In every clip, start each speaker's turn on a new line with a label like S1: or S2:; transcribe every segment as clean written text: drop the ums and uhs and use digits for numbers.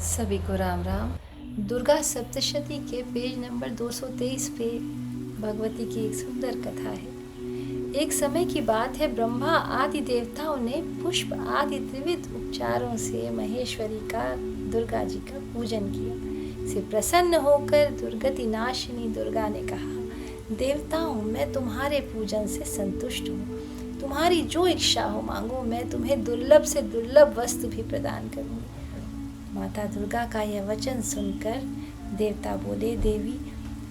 S1: सभी को राम राम। दुर्गा सप्तशती के पेज नंबर 223 पे भगवती की एक सुंदर कथा है। एक समय की बात है, ब्रह्मा आदि देवताओं ने पुष्प आदि त्रिविध उपचारों से महेश्वरी का, दुर्गा जी का पूजन किया। से प्रसन्न होकर दुर्गति नाशिनी दुर्गा ने कहा, देवताओं, मैं तुम्हारे पूजन से संतुष्ट हूँ। तुम्हारी जो इच्छा हो मांगो, मैं तुम्हें दुर्लभ से दुर्लभ वस्तु भी प्रदान करूँगी। माता दुर्गा का यह वचन सुनकर देवता बोले, देवी,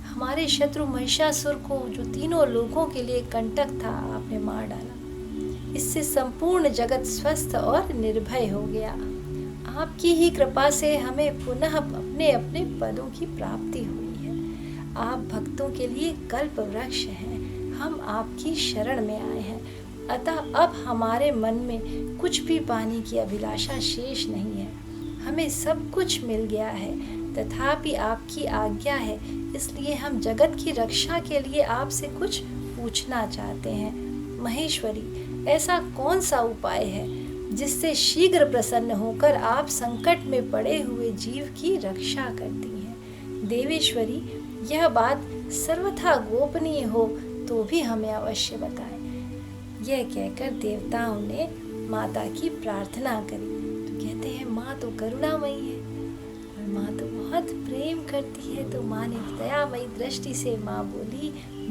S1: हमारे शत्रु महिषासुर को, जो तीनों लोगों के लिए कंटक था, आपने मार डाला। इससे संपूर्ण जगत स्वस्थ और निर्भय हो गया। आपकी ही कृपा से हमें पुनः अपने अपने पदों की प्राप्ति हुई है। आप भक्तों के लिए कल्प वृक्ष हैं। हम आपकी शरण में आए हैं। अतः अब हमारे मन में कुछ भी पाने की अभिलाषा शेष नहीं है। हमें सब कुछ मिल गया है, तथापि आपकी आज्ञा है, इसलिए हम जगत की रक्षा के लिए आपसे कुछ पूछना चाहते हैं। महेश्वरी, ऐसा कौन सा उपाय है जिससे शीघ्र प्रसन्न होकर आप संकट में पड़े हुए जीव की रक्षा करती हैं? देवेश्वरी, यह बात सर्वथा गोपनीय हो तो भी हमें अवश्य बताएं। यह कहकर देवताओं ने माता की प्रार्थना करी। कहते हैं, माँ तो करुणामयी है और माँ तो बहुत प्रेम करती है। तो माँ ने दयामयी दृष्टि से माँ बोली,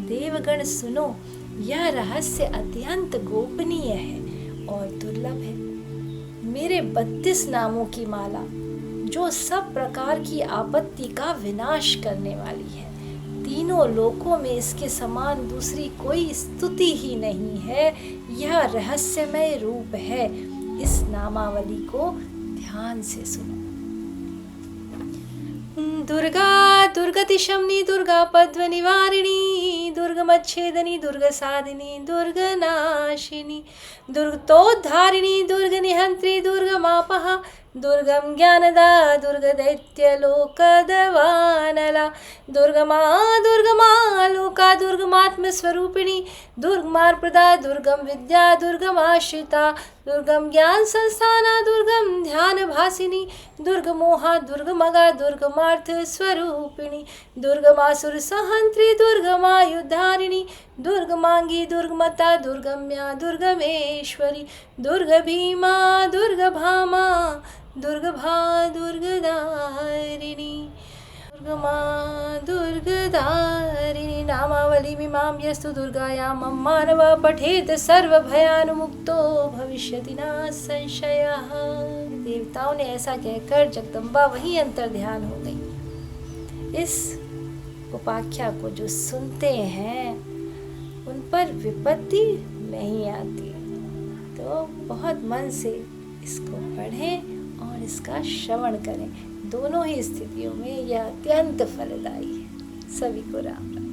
S1: देवगण सुनो, यह रहस्य अत्यंत गोपनीय है और दुर्लभ है। मेरे 32 नामों की माला, जो सब प्रकार की आपत्ति का विनाश करने वाली है, तीनों लोकों में इसके समान दूसरी कोई स्तुति ही नहीं है। यह रहस्यमय रूप है। इस नामावली को ध्यान से सुनो। दुर्गा दुर्गति शमनी, दुर्गा पद्म निवारिणी, दुर्गमच्छेदनी, दुर्ग साधिनी, दुर्ग नाशिनी, दुर्गतोद्धारिणी, दुर्ग निहंत्री, दुर्गमापहा, दुर्गम ज्ञानदा, दुर्ग दैत्य लोकदवानला, दुर्गमा दुर्गमा लोका, दुर्गमात्म स्वरूपिणी, दुर्गमार्प्रदा, दुर्गम विद्या, दुर्गमाश्रिता, दुर्गम ज्ञान संस्थाना, दुर्गम ध्यान भासिनी, दुर्गमोहा, दुर्गमगा, दुर्गमार्थ स्वरूपिणी, दुर्गमासुर सहंत्री, दुर्गमायुद्धारिणी, दुर्गमांगी, दुर्गमता, दुर्गम्या, दुर्गमेश्वरी, दुर्ग भीमा, दुर्गभामा, दुर्गभा, दुर्गदारिणी, दुर्गमा, दुर्गदारिणी। नामावली मीमां यस्तु दुर्गायां मम मानव पठेत सर्वभयानुमुक्तो भविष्यति न संशयः। देवताओं ने ऐसा कहकर जगदम्बा वहीं अंतर ध्यान हो गई। इस उपाख्या को जो सुनते हैं उन पर विपत्ति नहीं आती। तो बहुत मन से इसको पढ़ें और इसका श्रवण करें। दोनों ही स्थितियों में यह अत्यंत फलदायी है। सभी को राम राम।